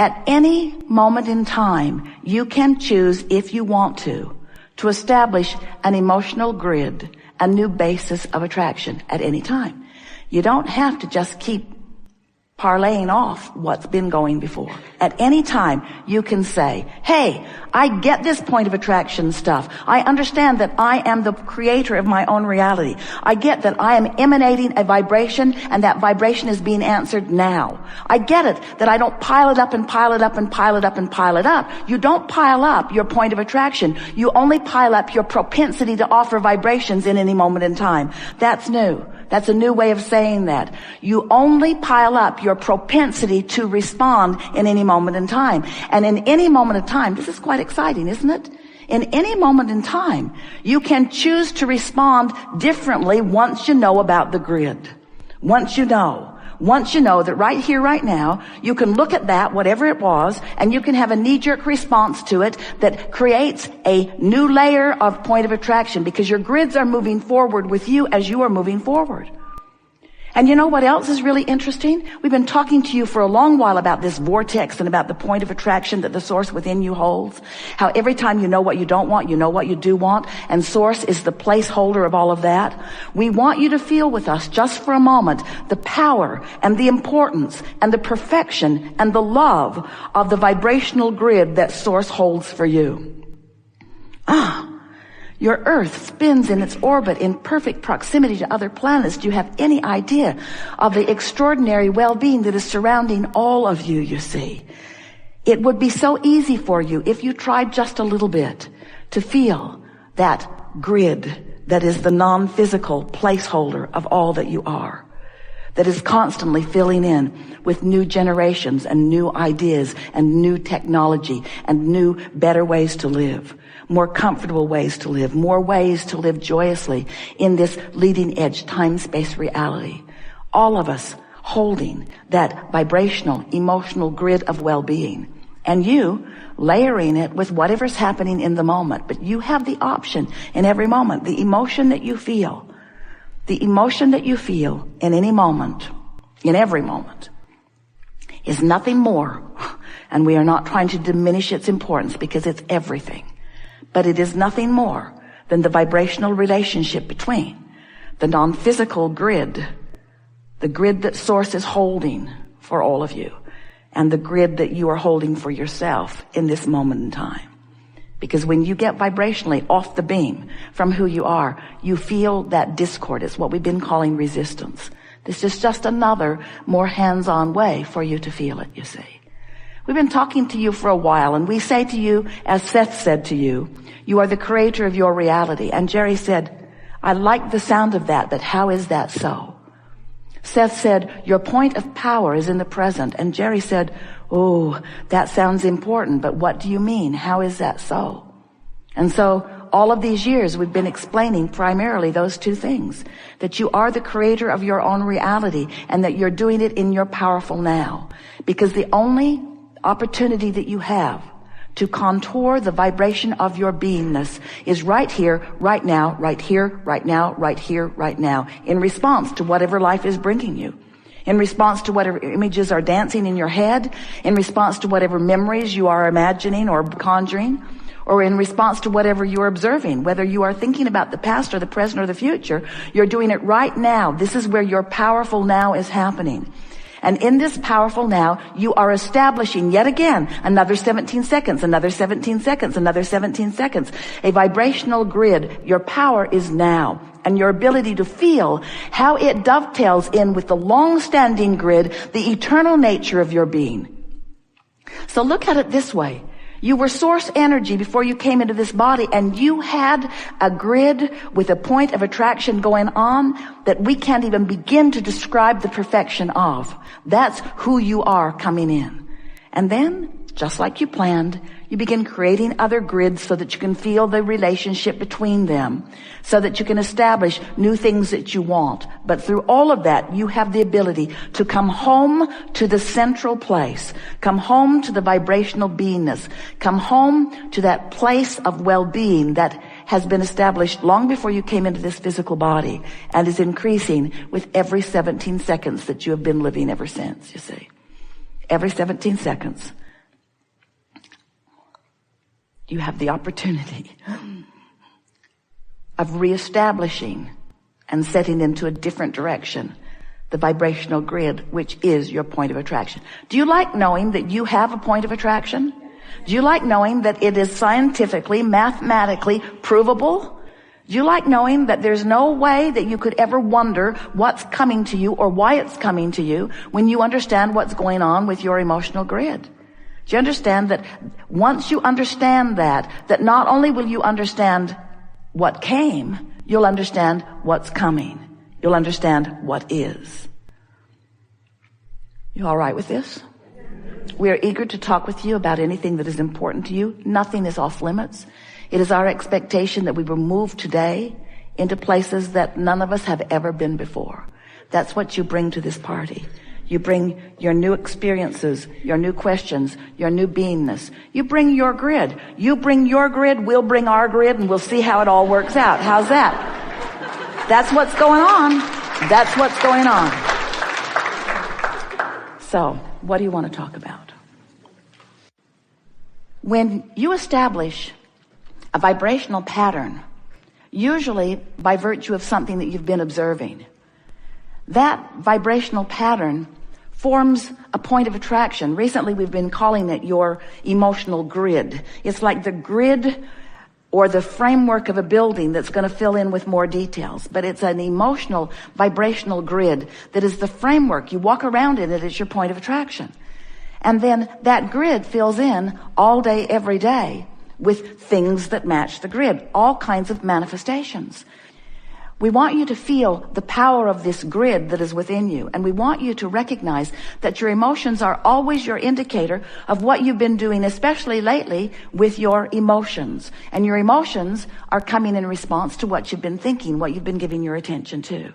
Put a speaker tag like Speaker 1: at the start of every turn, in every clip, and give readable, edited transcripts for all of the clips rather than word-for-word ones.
Speaker 1: At any moment in time, you can choose, if you want to establish an emotional grid, a new basis of attraction at any time. You don't have to just keep parlaying off what's been going before. At any time, you can say, hey, I get this point of attraction stuff. I understand that I am the creator of my own reality. I get that I am emanating a vibration, and that vibration is being answered now. I get it that I don't pile it up and pile it up and pile it up and pile it up. You don't pile up your point of attraction. You only pile up your propensity to offer vibrations in any moment in time. That's new. That's a new way of saying that. You only pile up your propensity to respond in any moment in time. And in any moment of time, this is quite exciting, isn't it? In any moment in time, you can choose to respond differently once you know about the grid. Once you know that right here, right now, you can look at that, whatever it was, and you can have a knee-jerk response to it that creates a new layer of point of attraction, because your grids are moving forward with you as you are moving forward. And you know what else is really interesting? We've been talking to you for a long while about this vortex and about the point of attraction that the source within you holds. How every time you know what you don't want, you know what you do want, and source is the placeholder of all of that. We want you to feel with us just for a moment the power and the importance and the perfection and the love of the vibrational grid that source holds for you. Your Earth spins in its orbit in perfect proximity to other planets. Do you have any idea of the extraordinary well-being that is surrounding all of you, you see? It would be so easy for you if you tried just a little bit to feel that grid that is the non-physical placeholder of all that you are, that is constantly filling in with new generations and new ideas and new technology and new, better ways to live. More comfortable ways to live, more ways to live joyously in this leading edge time-space reality. All of us holding that vibrational, emotional grid of well-being. And you layering it with whatever's happening in the moment. But you have the option in every moment. The emotion that you feel in any moment, in every moment, is nothing more. And we are not trying to diminish its importance, because it's everything. But it is nothing more than the vibrational relationship between the non-physical grid, the grid that source is holding for all of you, and the grid that you are holding for yourself in this moment in time. Because when you get vibrationally off the beam from who you are, you feel that discord. It's what we've been calling resistance. This is just another more hands-on way for you to feel it, you see. We've been talking to you for a while, and we say to you, as Seth said to you, you are the creator of your reality. And Jerry said, I like the sound of that, but how is that so? Seth said, your point of power is in the present. And Jerry said, oh, that sounds important, but what do you mean? How is that so? And so all of these years we've been explaining primarily those two things, that you are the creator of your own reality and that you're doing it in your powerful now. Because the only opportunity that you have to contour the vibration of your beingness is right here, right now, right here, right now, right here, right now, in response to whatever life is bringing you, in response to whatever images are dancing in your head, in response to whatever memories you are imagining or conjuring, or in response to whatever you're observing. Whether you are thinking about the past or the present or the future, you're doing it right now. This is where your powerful now is happening. And in this powerful now, you are establishing yet again another 17 seconds, another 17 seconds, another 17 seconds. A vibrational grid. Your power is now. And your ability to feel how it dovetails in with the long-standing grid, the eternal nature of your being. So look at it this way. You were source energy before you came into this body, and you had a grid with a point of attraction going on that we can't even begin to describe the perfection of. That's who you are coming in. And then, just like you planned, you begin creating other grids so that you can feel the relationship between them, so that you can establish new things that you want. But through all of that, you have the ability to come home to the central place, come home to the vibrational beingness, come home to that place of well-being that has been established long before you came into this physical body and is increasing with every 17 seconds that you have been living ever since, you see. Every 17 seconds. you have the opportunity of reestablishing and setting into a different direction the vibrational grid, which is your point of attraction. Do you like knowing that you have a point of attraction? Do you like knowing that it is scientifically, mathematically provable? Do you like knowing that there's no way that you could ever wonder what's coming to you or why it's coming to you when you understand what's going on with your emotional grid? Do you understand that once you understand that not only will you understand what came, you'll understand what's coming. You'll understand what is. You all right with this? We are eager to talk with you about anything that is important to you. Nothing is off limits. It is our expectation that we will move today into places that none of us have ever been before. That's what you bring to this party. You bring your new experiences, your new questions, your new beingness. You bring your grid. You bring your grid, we'll bring our grid, and we'll see how it all works out. How's that? That's what's going on. That's what's going on. So, what do you want to talk about? When you establish a vibrational pattern, usually by virtue of something that you've been observing, that vibrational pattern forms a point of attraction. Recently, we've been calling it your emotional grid. It's like the grid or the framework of a building that's going to fill in with more details. But it's an emotional, vibrational grid that is the framework. You walk around in it, it's your point of attraction. And then that grid fills in all day, every day with things that match the grid, all kinds of manifestations. We want you to feel the power of this grid that is within you. And we want you to recognize that your emotions are always your indicator of what you've been doing, especially lately with your emotions. And your emotions are coming in response to what you've been thinking, what you've been giving your attention to.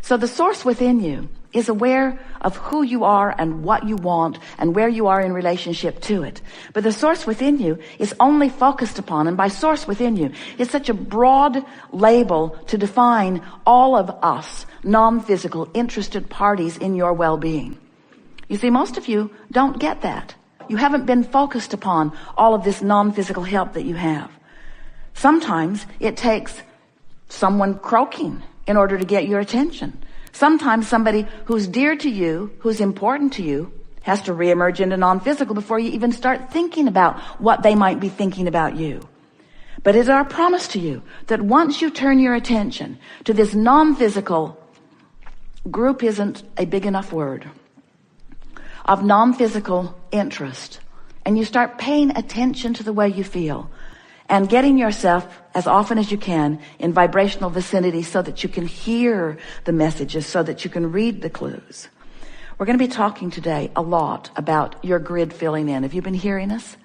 Speaker 1: So the source within you is aware of who you are and what you want and where you are in relationship to it. But the source within you is only focused upon, and by source within you, it's such a broad label to define all of us, non-physical, interested parties in your well-being. You see, most of you don't get that. You haven't been focused upon all of this non-physical help that you have. Sometimes it takes someone croaking in order to get your attention. Sometimes somebody who's dear to you, who's important to you, has to reemerge into non-physical before you even start thinking about what they might be thinking about you. But it's our promise to you that once you turn your attention to this non-physical group, isn't a big enough word, of non-physical interest, and you start paying attention to the way you feel, and getting yourself as often as you can in vibrational vicinity so that you can hear the messages, so that you can read the clues. We're going to be talking today a lot about your grid filling in. Have you been hearing us?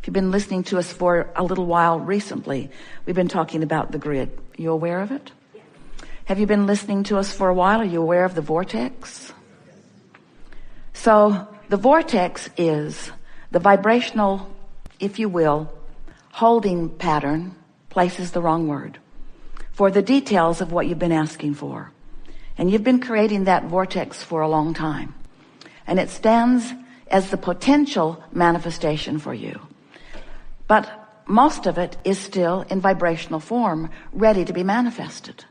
Speaker 1: If you've been listening to us for a little while recently, we've been talking about the grid. Are you aware of it? Yes. Have you been listening to us for a while? Are you aware of the vortex? So the vortex is the vibrational, if you will, holding pattern, place is the wrong word, for the details of what you've been asking for. And you've been creating that vortex for a long time. And it stands as the potential manifestation for you. But most of it is still in vibrational form, ready to be manifested.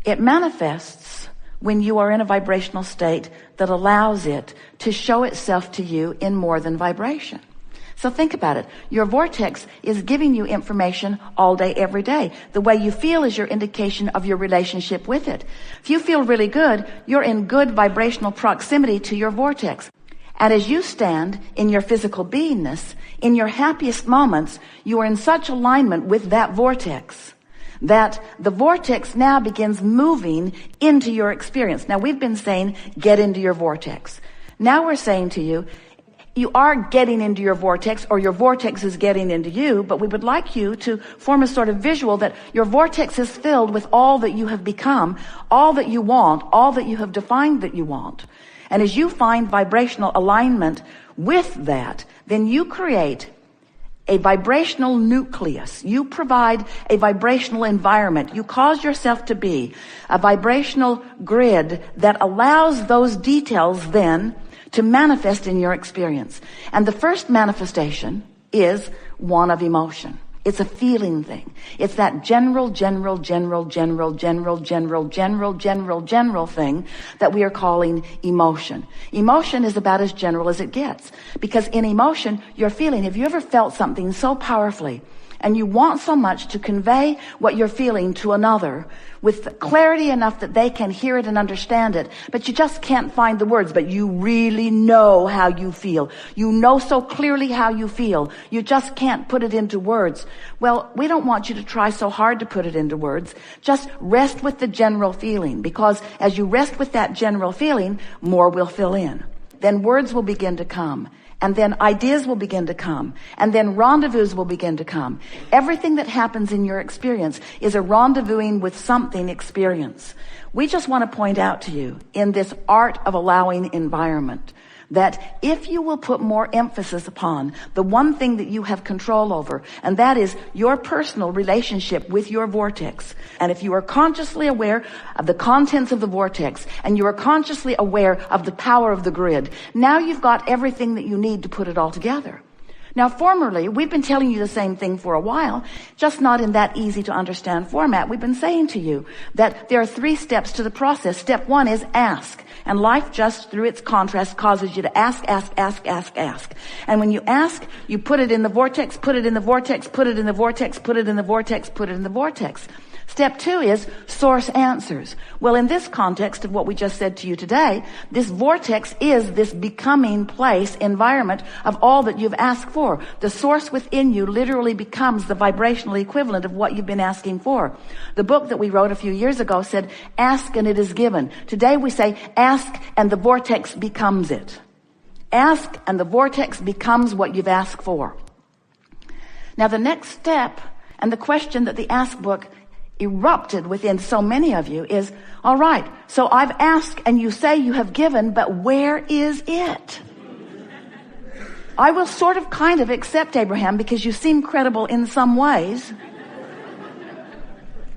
Speaker 1: It manifests when you are in a vibrational state that allows it to show itself to you in more than vibration. So think about it. Your vortex is giving you information all day, every day. The way you feel is your indication of your relationship with it. If you feel really good, you're in good vibrational proximity to your vortex. And as you stand in your physical beingness, in your happiest moments, you are in such alignment with that vortex that the vortex now begins moving into your experience. Now, we've been saying, get into your vortex. Now we're saying to you, you are getting into your vortex, or your vortex is getting into you, but we would like you to form a sort of visual that your vortex is filled with all that you have become, all that you want, all that you have defined that you want. And as you find vibrational alignment with that, then you create a vibrational nucleus. You provide a vibrational environment. You cause yourself to be a vibrational grid that allows those details then to manifest in your experience. And the first manifestation is one of emotion. It's a feeling thing. It's that general thing that we are calling emotion. Emotion is about as general as it gets. Because in emotion, you're feeling. Have you ever felt something so powerfully and you want so much to convey what you're feeling to another with clarity enough that they can hear it and understand it, but you just can't find the words, but you really know how you feel. You know so clearly how you feel. You just can't put it into words. Well, we don't want you to try so hard to put it into words. Just rest with the general feeling, because as you rest with that general feeling, more will fill in. Then words will begin to come. And then ideas will begin to come. And then rendezvous will begin to come. Everything that happens in your experience is a rendezvousing with something experience. We just want to point out to you in this art of allowing environment that if you will put more emphasis upon the one thing that you have control over, and that is your personal relationship with your vortex. And if you are consciously aware of the contents of the vortex, and you are consciously aware of the power of the grid, now you've got everything that you need to put it all together. Now, formerly, we've been telling you the same thing for a while, just not in that easy to understand format. We've been saying to you that there are 3 steps to the process. Step 1 is ask. And life just through its contrast causes you to ask. And when you ask, you put it in the vortex, put it in the vortex, put it in the vortex, put it in the vortex, put it in the vortex. Step 2 is source answers. Well, in this context of what we just said to you today, this vortex is this becoming place, environment of all that you've asked for. The source within you literally becomes the vibrational equivalent of what you've been asking for. The book that we wrote a few years ago said, ask and it is given. Today we say, ask and the vortex becomes it. Ask and the vortex becomes what you've asked for. Now the next step, and the question that the Ask book erupted within so many of you is, all right, so I've asked and you say you have given, but where is it? I will sort of kind of accept, Abraham, because you seem credible in some ways,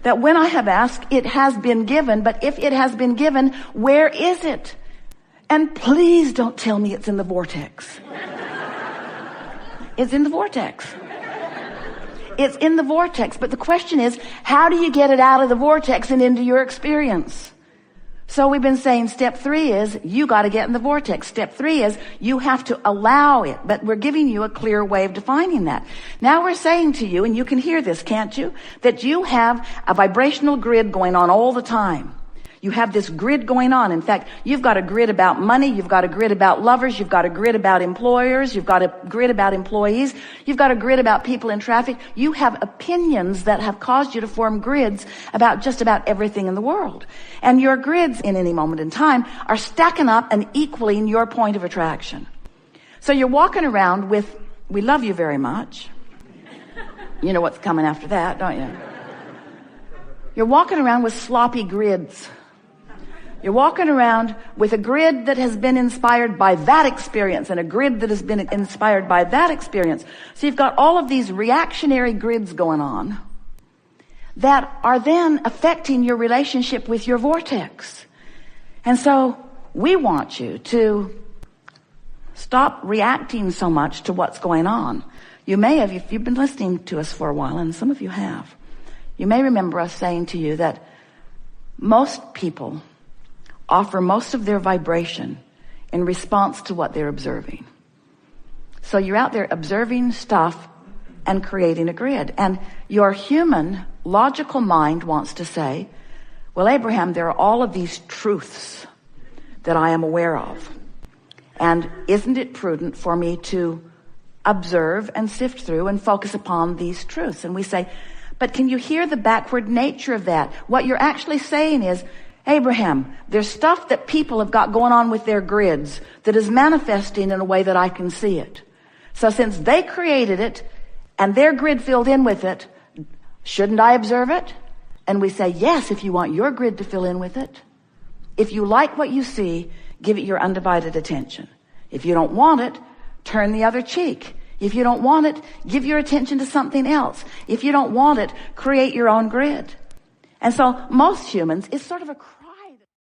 Speaker 1: that when I have asked, it has been given, but if it has been given, where is it? And please don't tell me it's in the vortex. It's in the vortex. It's in the vortex, but the question is, how do you get it out of the vortex and into your experience? So we've been saying step 3 is, you got to get in the vortex. Step 3 is, you have to allow it, but we're giving you a clear way of defining that. Now we're saying to you, and you can hear this, can't you? That you have a vibrational grid going on all the time. You have this grid going on. In fact, you've got a grid about money. You've got a grid about lovers. You've got a grid about employers. You've got a grid about employees. You've got a grid about people in traffic. You have opinions that have caused you to form grids about just about everything in the world. And your grids in any moment in time are stacking up and equaling your point of attraction. So you're walking around with, we love you very much. You know what's coming after that, don't you? You're walking around with sloppy grids. You're walking around with a grid that has been inspired by that experience and a grid that has been inspired by that experience. So you've got all of these reactionary grids going on that are then affecting your relationship with your vortex. And so we want you to stop reacting so much to what's going on. You may have, if you've been listening to us for a while, and some of you have, you may remember us saying to you that most people offer most of their vibration in response to what they're observing. So you're out there observing stuff and creating a grid. And your human, logical mind wants to say, well, Abraham, there are all of these truths that I am aware of. And isn't it prudent for me to observe and sift through and focus upon these truths? And we say, but can you hear the backward nature of that? What you're actually saying is, Abraham, there's stuff that people have got going on with their grids that is manifesting in a way that I can see it. So since they created it and their grid filled in with it, shouldn't I observe it? And we say, yes, if you want your grid to fill in with it. If you like what you see, give it your undivided attention. If you don't want it, turn the other cheek. If you don't want it, give your attention to something else. If you don't want it, create your own grid. And so most humans, it's sort of a